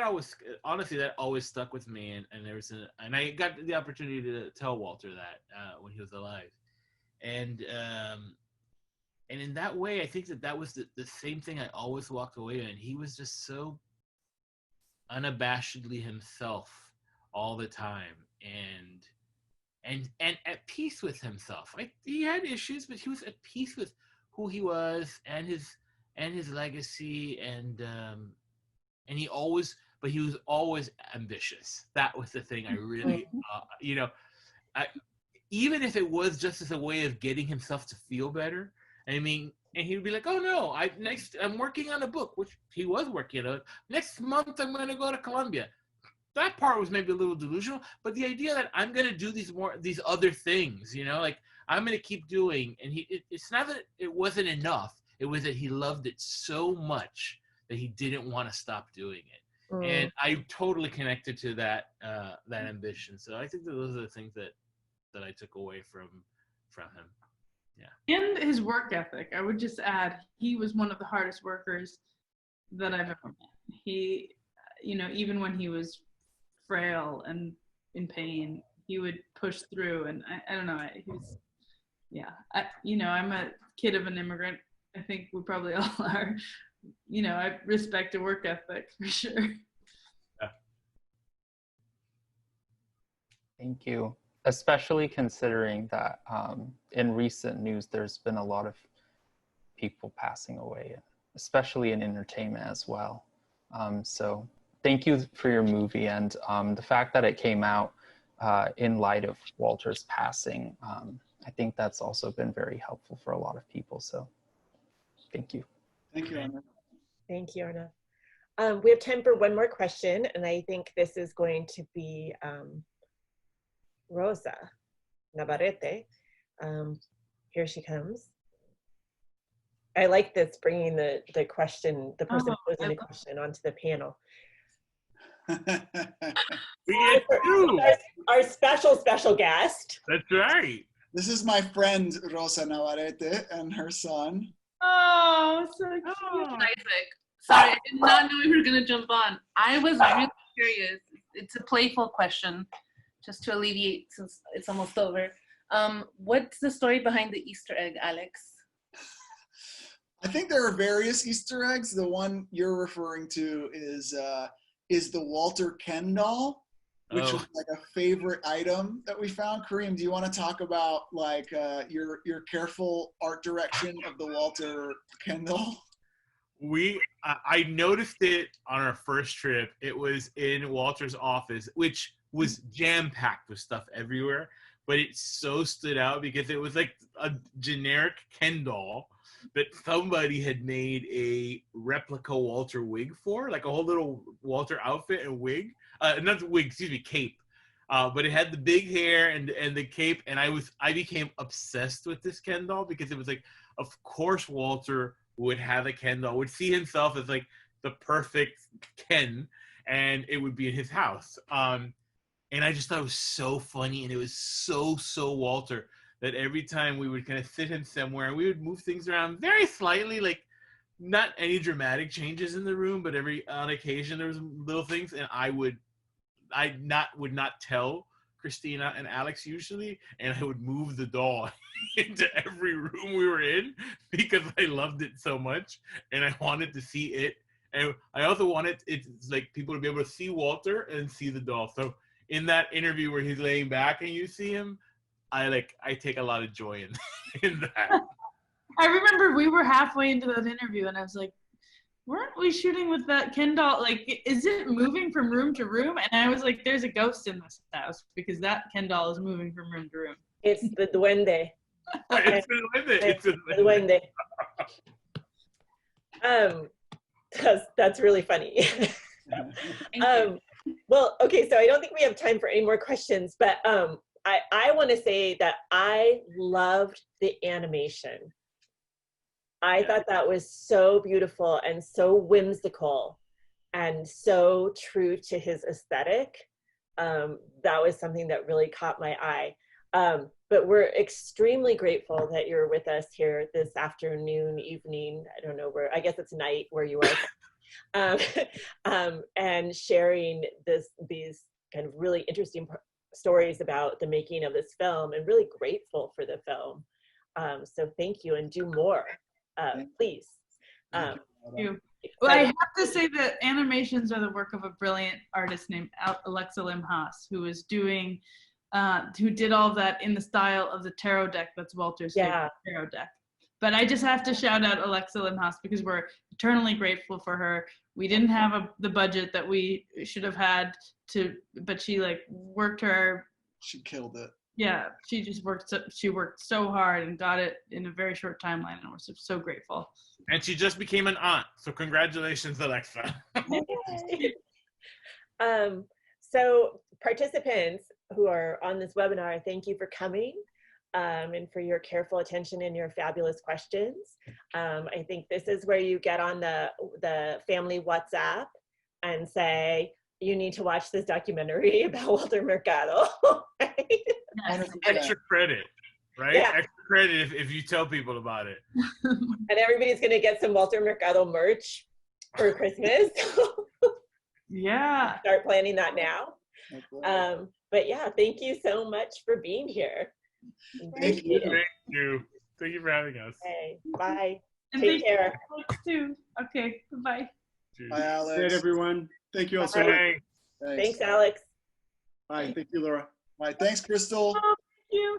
always, honestly, that always stuck with me. And I got the opportunity to tell Walter that when he was alive. And in that way, I think that was the same thing I always walked away in. He was just so unabashedly himself all the time, and at peace with himself. Like, he had issues, but he was at peace with who he was and his legacy, and he was always ambitious. That was the thing I really, you know, even if it was just as a way of getting himself to feel better. I mean, and he'd be like, "Oh no, I'm working on a book," which he was working on. Next month, I'm going to go to Colombia. That part was maybe a little delusional, but the idea that I'm going to do these other things, you know, like I'm going to keep doing, and it's not that it wasn't enough. It was that he loved it so much that he didn't want to stop doing it. And I totally connected to that ambition. So I think that those are the things that I took away from him. Yeah. And his work ethic. I would just add, he was one of the hardest workers that I've ever met. He, you know, even when he was frail and in pain, he would push through. And I don't know, he was, yeah. I'm a kid of an immigrant. I think we probably all are. You know, I respect a work ethic for sure. Yeah. Thank you. Especially considering that in recent news, there's been a lot of people passing away, especially in entertainment as well. So thank you for your movie, and the fact that it came out in light of Walter's passing. I think that's also been very helpful for a lot of people. So thank you. Thank you, Anna. Thank you, Anna. We have time for one more question, and I think this is going to be Rosa Navarrete. Here she comes. I like this, bringing the question, the person posing the question onto the panel. We get two. Our special guest. That's right. This is my friend Rosa Navarrete and her son. Oh, so cute. Isaac. Sorry, I did not know we were going to jump on. I was really curious. It's a playful question, just to alleviate since it's almost over. What's the story behind the Easter egg, Alex? I think there are various Easter eggs. The one you're referring to is the Walter Ken doll, which was like a favorite item that we found. Kareem, do you want to talk about like your careful art direction of the Walter Ken doll? I noticed it on our first trip. It was in Walter's office, which was jam-packed with stuff everywhere, but it so stood out because it was like a generic Ken doll that somebody had made a replica Walter wig for, like a whole little Walter outfit and wig. Not wig, excuse me, cape. But it had the big hair and the cape, and I became obsessed with this Ken doll because it was like, of course Walter would have a Ken doll, would see himself as like the perfect Ken, and it would be in his house. And I just thought it was so funny, and it was so Walter that every time we would kind of sit him somewhere and we would move things around very slightly, like not any dramatic changes in the room, but on occasion there was little things, and I would not tell Cristina and Alex usually, and I would move the doll into every room we were in because I loved it so much and I wanted to see it, and I also wanted it like people to be able to see Walter and see the doll. So in that interview where he's laying back and you see him, I take a lot of joy in that. I remember we were halfway into that interview and I was like, weren't we shooting with that Ken doll? Like, is it moving from room to room? And I was like, there's a ghost in this house because that Ken doll is moving from room to room. It's the duende. It's the duende. That's really funny. Well, okay, so I don't think we have time for any more questions, but I want to say that I loved the animation. I thought that was so beautiful and so whimsical and so true to his aesthetic. That was something that really caught my eye. But we're extremely grateful that you're with us here this afternoon, evening, I don't know where, I guess it's night where you are, and sharing these kind of really interesting stories about the making of this film, and really grateful for the film. So thank you, and do more. Please. Thank you. Well, I have to say that animations are the work of a brilliant artist named Alexa Lim Haas, who is doing, who did all of that in the style of the tarot deck. That's Walter's favorite tarot deck. But I just have to shout out Alexa Lim Haas because we're eternally grateful for her. We didn't have the budget that we should have had but she worked her. She killed it. Yeah, she just worked so hard and got it in a very short timeline, and we're so grateful. And she just became an aunt, so congratulations, Alexa. So participants who are on this webinar, thank you for coming and for your careful attention and your fabulous questions. I think this is where you get on the family WhatsApp and say, you need to watch this documentary about Walter Mercado. Right? Extra credit, right? Yeah. Extra credit if you tell people about it. And everybody's going to get some Walter Mercado merch for Christmas. Yeah. Start planning that now. But yeah, thank you so much for being here. Thank you. Thank you. Thank you for having us. Okay, bye. And Take care. Alex too. Okay, goodbye. Bye, Alex. Good night, everyone. Thank you all so much. Thanks, Alex. Bye. Thank you, Laura. Bye. Thanks, Crystal. Oh, thank you.